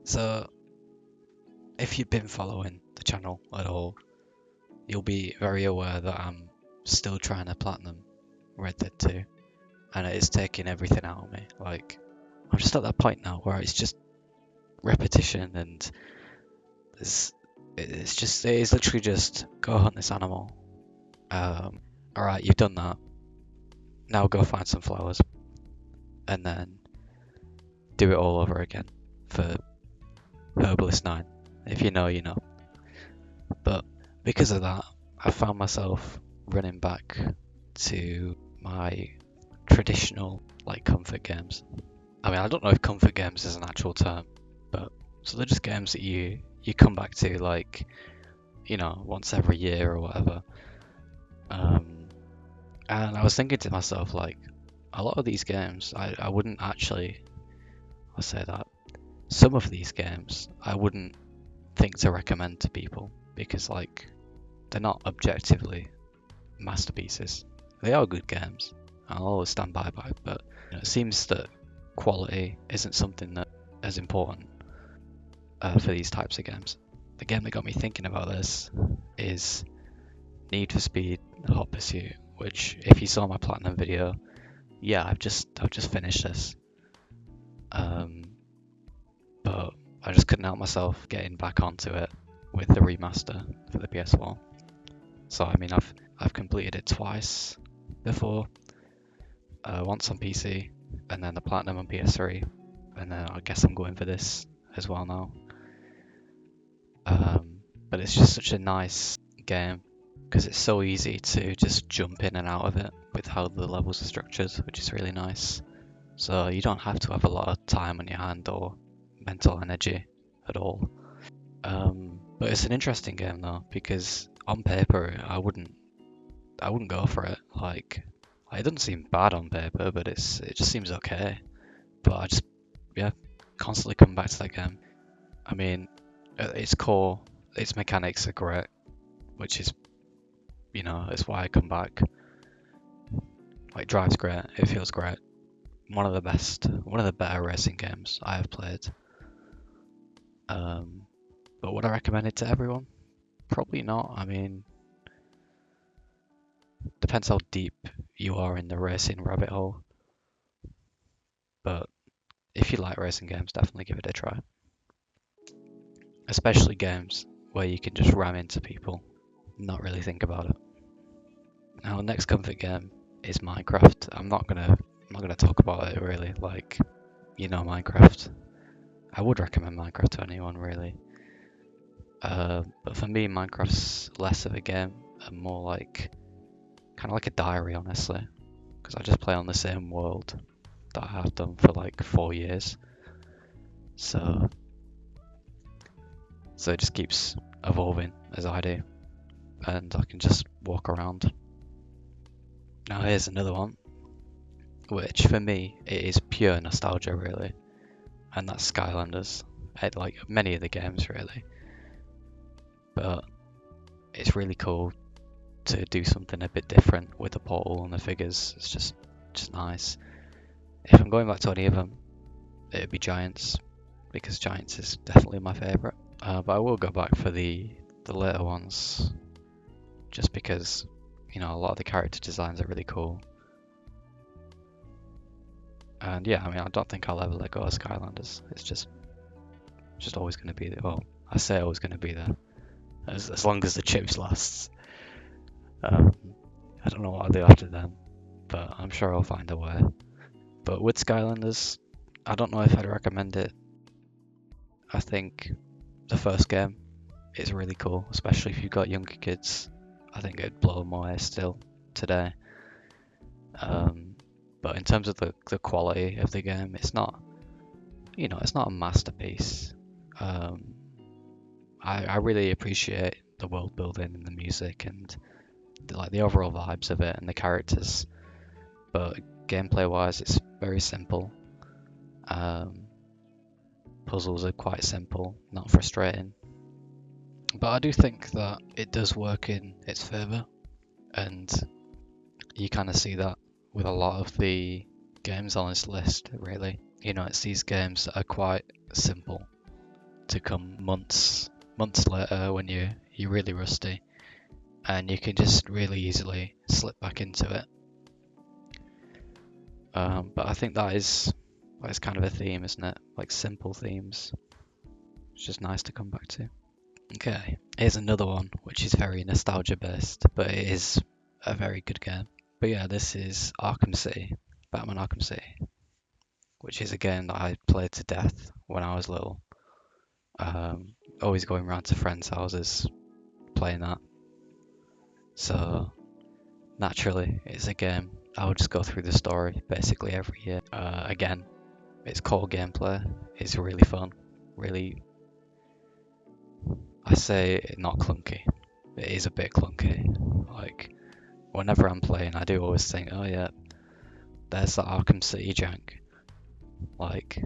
So, if you've been following the channel at all, you'll be very aware that I'm still trying to platinum Red Dead 2, and it is taking everything out of me. Like, I'm just at that point now where it's just repetition, and it is literally just go hunt this animal. All right, you've done that. Now go find some flowers, and then do it all over again for Herbalist 9. If you know, you know. But because of that, I found myself running back to my traditional like comfort games. I mean, I don't know if comfort games is an actual term, but so they're just games that you come back to like once every year or whatever. Um, and I was thinking to myself like a lot of these games I wouldn't actually I'll say that some of these games I wouldn't think to recommend to people because like they're not objectively masterpieces. They are good games. I'll always stand by, but it seems that quality isn't something that is important for these types of games. The game that got me thinking about this is Need for Speed Hot Pursuit, which, if you saw my platinum video, yeah, I've just finished this. But I just couldn't help myself getting back onto it with the remaster for the PS4. So I mean, I've completed it twice before. Once on PC, and then the platinum on PS3, and then I guess I'm going for this as well now. But it's just such a nice game because it's so easy to just jump in and out of it with how the levels are structured, which is really nice. So you don't have to have a lot of time on your hand or mental energy at all. But it's an interesting game though because on paper I wouldn't go for it. Like it doesn't seem bad on paper, but it just seems okay. But I just constantly come back to that game. I mean, at its core, its mechanics are great, which is it's why I come back. Like drives great, it feels great. One of the better racing games I have played. But would I recommend it to everyone? Probably not. I mean, depends how deep you are in the racing rabbit hole. But if you like racing games, definitely give it a try. Especially games where you can just ram into people, not really think about it. Now, next comfort game is Minecraft. I'm not gonna talk about it really. Like, Minecraft. I would recommend Minecraft to anyone really. But for me, Minecraft's less of a game and more like kind of like a diary, honestly, because I just play on the same world that I have done for like 4 years. So it just keeps evolving as I do, and I can just walk around. Now here's another one, which for me it is pure nostalgia really, and that's Skylanders. Like many of the games really, but it's really cool to do something a bit different with the portal and the figures. It's just nice. If I'm going back to any of them, it'd be Giants because Giants is definitely my favourite. But I will go back for the later ones, just because a lot of the character designs are really cool. And yeah, I mean, I don't think I'll ever let go of Skylanders. It's just always going to be there. Well, I say always going to be there as long as the chips lasts. I don't know what I'll do after them, but I'm sure I'll find a way. But with Skylanders, I don't know if I'd recommend it. I think the first game is really cool, especially if you've got younger kids. I think it'd blow them away still today. But in terms of the quality of the game, it's not, it's not a masterpiece. I really appreciate the world building and the music and the overall vibes of it and the characters. But gameplay wise, it's very simple. Puzzles are quite simple, not frustrating. But I do think that it does work in its favour, and you kind of see that with a lot of the games on this list, really. It's these games that are quite simple, to come months later when you're really rusty, and you can just really easily slip back into it. But I think that's kind of a theme, isn't it? Like simple themes. It's just nice to come back to. Okay, here's another one which is very nostalgia based, but it is a very good game. But yeah, this is Arkham City, Batman Arkham City, which is a game that I played to death when I was little. Always going around to friends' houses playing that. So naturally, it's a game I would just go through the story basically every year. Again, its core gameplay is really fun, really. I say not clunky. It is a bit clunky. Like whenever I'm playing, I do always think, oh yeah, there's that Arkham City jank. Like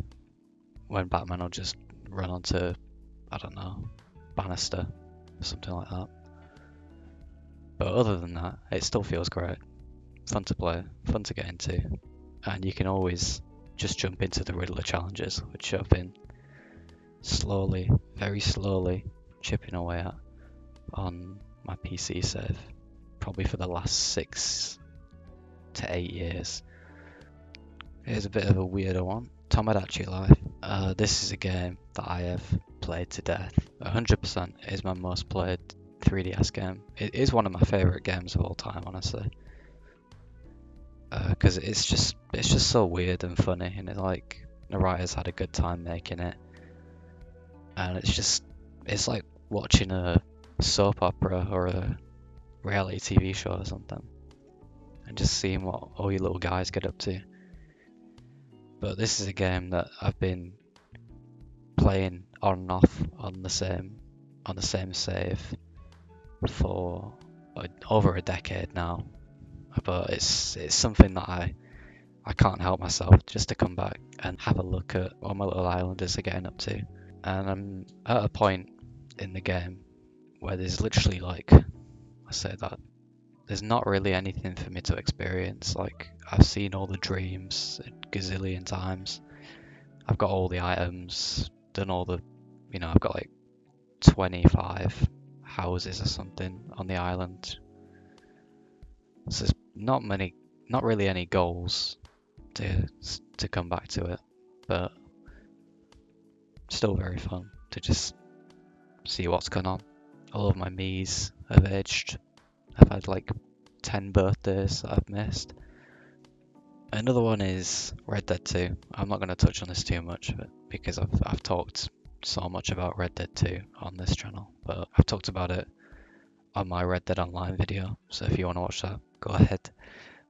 when Batman will just run onto, I don't know, Bannister or something like that. But other than that, it still feels great. Fun to play, fun to get into, and you can always just jump into the Riddler challenges, which I've been slowly, very slowly chipping away at on my PC save, probably for the last 6 to 8 years. Here's a bit of a weirder one. Tomodachi Life. This is a game that I have played to death. 100% is my most played 3DS game. It is one of my favourite games of all time, honestly. Because it's just so weird and funny, and it like the writers had a good time making it, and it's like watching a soap opera or a reality TV show or something, and just seeing what all you little guys get up to. But this is a game that I've been playing on and off on the same save for over a decade now. But it's something that I can't help myself just to come back and have a look at what my little islanders are getting up to. And I'm at a point in the game where there's literally there's not really anything for me to experience. Like I've seen all the dreams a gazillion times. I've got all the items, done all the, I've got like 25 houses or something on the island. So there's not really any goals to come back to it, but still very fun to just see what's going on. All of my Miis have aged. I've had like 10 birthdays that I've missed. Another one is Red Dead 2. I'm not going to touch on this too much because I've talked so much about Red Dead 2 on this channel, but I've talked about it on my Red Dead Online video, so if you want to watch that, go ahead.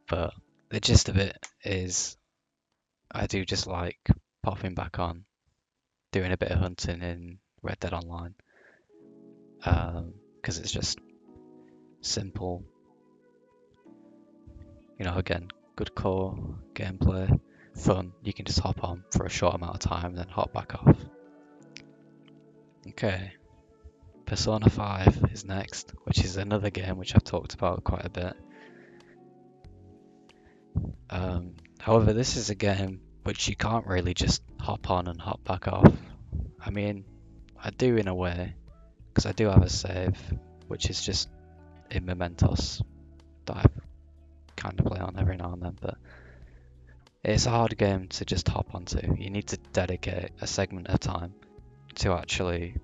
But the gist of it is I do just like popping back on, doing a bit of hunting in Red Dead Online, because it's just simple, again, good core gameplay, fun. You can just hop on for a short amount of time and then hop back off. Okay, Persona 5 is next, which is another game which I've talked about quite a bit. However, this is a game which you can't really just hop on and hop back off. I mean, I do in a way, because I do have a save, which is just in Mementos that I kind of play on every now and then, but it's a hard game to just hop onto. You need to dedicate a segment of time to actually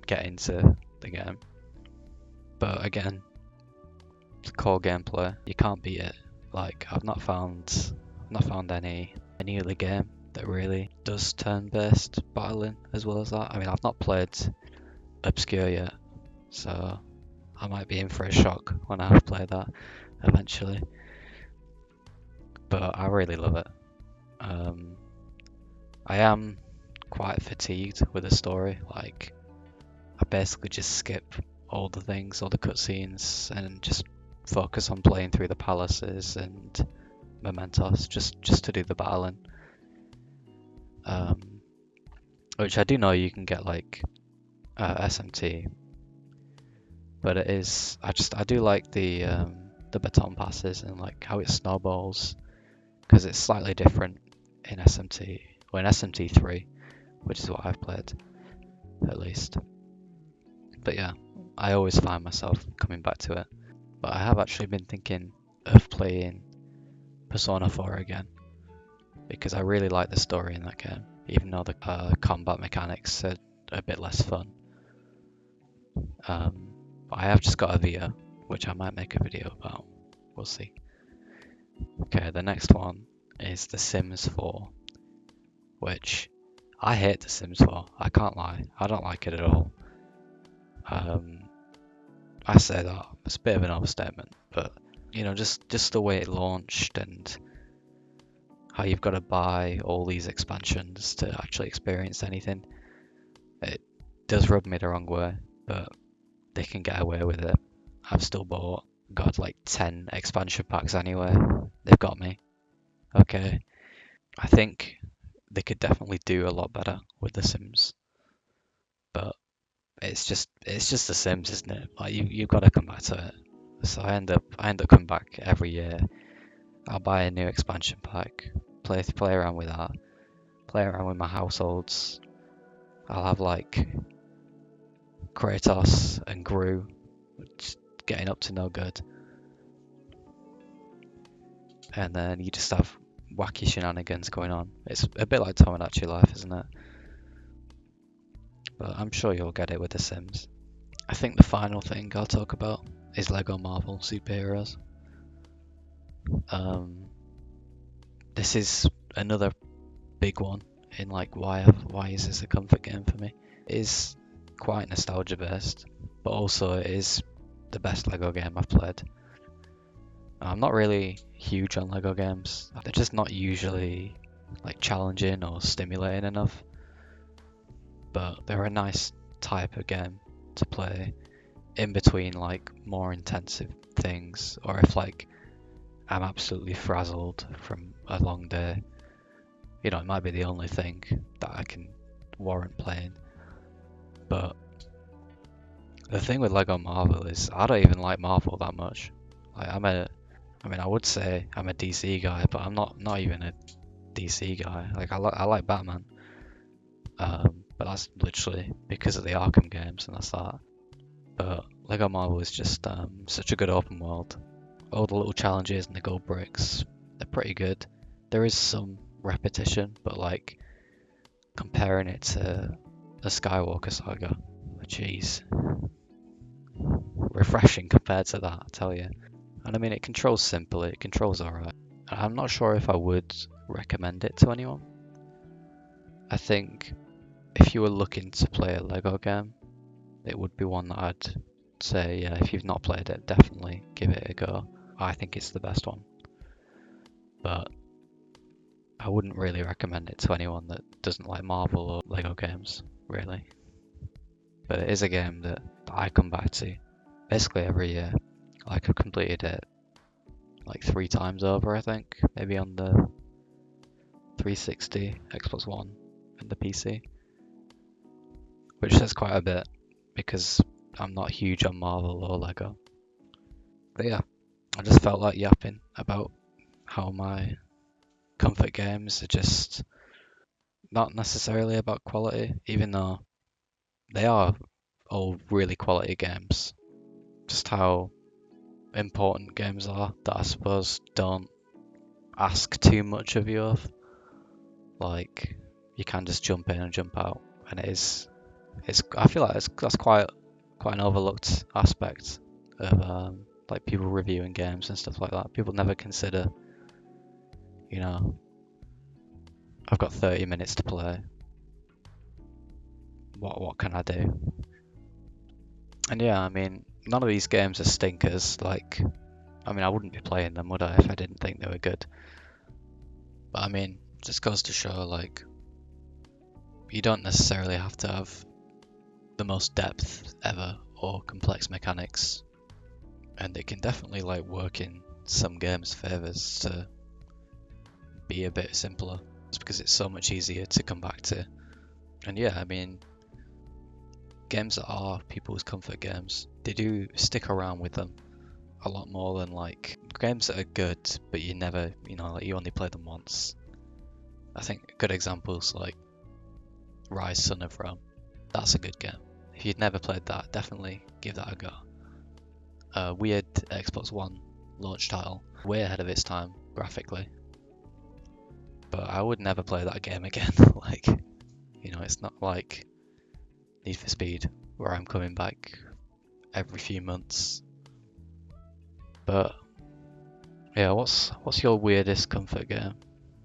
get into the game. But again, the core gameplay, you can't beat it. Like I've not found any other game that really does turn-based battling as well as that. I mean, I've not played Obscure yet, so I might be in for a shock when I play that eventually. But I really love it. I am quite fatigued with the story. Like, I basically just skip all the things, all the cutscenes, and just focus on playing through the palaces and Mementos just to do the battling. Which I do know you can get like SMT, but it is I do like the baton passes and like how it snowballs, because it's slightly different in SMT or in SMT3, which is what I've played. at least. But yeah, I always find myself coming back to it. But I have actually been thinking of playing Persona 4 again because I really like the story in that game, even though the combat mechanics are a bit less fun. But I have just got a Vita, which I might make a video about. We'll see. Okay, the next one is The Sims 4, which I hate The Sims 4. I can't lie. I don't like it at all. I say that it's a bit of an overstatement, but you know, just the way it launched and how you've got to buy all these expansions to actually experience anything, it does rub me the wrong way, but they can get away with it. I've still got like 10 expansion packs anyway. They've got me. Okay. I think they could definitely do a lot better with The Sims, but it's just The Sims, isn't it? Like you've got to come back to it. So I end up coming back every year. I'll buy a new expansion pack, play around with that, play around with my households. I'll have like Kratos and Gru, which getting up to no good, and then you just have wacky shenanigans going on. It's a bit like Tomodachi Life, isn't it? But I'm sure you'll get it with The Sims. I think the final thing I'll talk about is Lego Marvel Superheroes. This is another big one in like why is this a comfort game for me? It is quite nostalgia based, but also it is the best Lego game I've played. I'm not really huge on Lego games. They're just not usually like challenging or stimulating enough. But they're a nice type of game to play in between like more intensive things, or if like I'm absolutely frazzled from a long day. You know, it might be the only thing that I can warrant playing. But the thing with Lego Marvel is I don't even like Marvel that much. Like I would say I'm a DC guy, but I'm not even a DC guy. Like I like Batman, but that's literally because of the Arkham games, and that's that. But Lego Marvel is just such a good open world. All the little challenges and the gold bricks, they're pretty good. There is some repetition, but like comparing it to the Skywalker saga, jeez, refreshing compared to that, I tell you. And I mean, it controls simply, it controls alright. I'm not sure if I would recommend it to anyone. I think if you were looking to play a Lego game, it would be one that I'd say, yeah, if you've not played it, definitely give it a go. I think it's the best one. But I wouldn't really recommend it to anyone that doesn't like Marvel or Lego games, really. But it is a game that I come back to basically every year. Like I've completed it like 3 times over, I think, maybe on the 360, Xbox One, and the PC, which says quite a bit because I'm not huge on Marvel or Lego. But yeah, I just felt like yapping about how my comfort games are just not necessarily about quality, even though they are all really quality games. Just how important games are that I suppose don't ask too much of you of. Like you can just jump in and jump out, and it's I feel like that's quite an overlooked aspect of like people reviewing games and stuff like that. People never consider, you know, I've got 30 minutes to play. What can I do? And yeah, I mean, none of these games are stinkers. Like, I mean, I wouldn't be playing them, would I, if I didn't think they were good? But I mean, just goes to show, like, you don't necessarily have to have the most depth ever or complex mechanics, and it can definitely like work in some games' favors to be a bit simpler. It's because it's so much easier to come back to. And yeah, I mean, games that are people's comfort games, they do stick around with them a lot more than like games that are good but you never, you know, like you only play them once. I think good examples like Rise Son of Rome. That's a good game. If you'd never played that, definitely give that a go. Weird Xbox One launch title, way ahead of its time graphically. But I would never play that game again. Like, you know, it's not like Need for Speed where I'm coming back every few months. But yeah, what's your weirdest comfort game?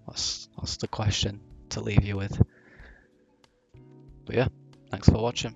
That's the question to leave you with. But yeah, thanks for watching.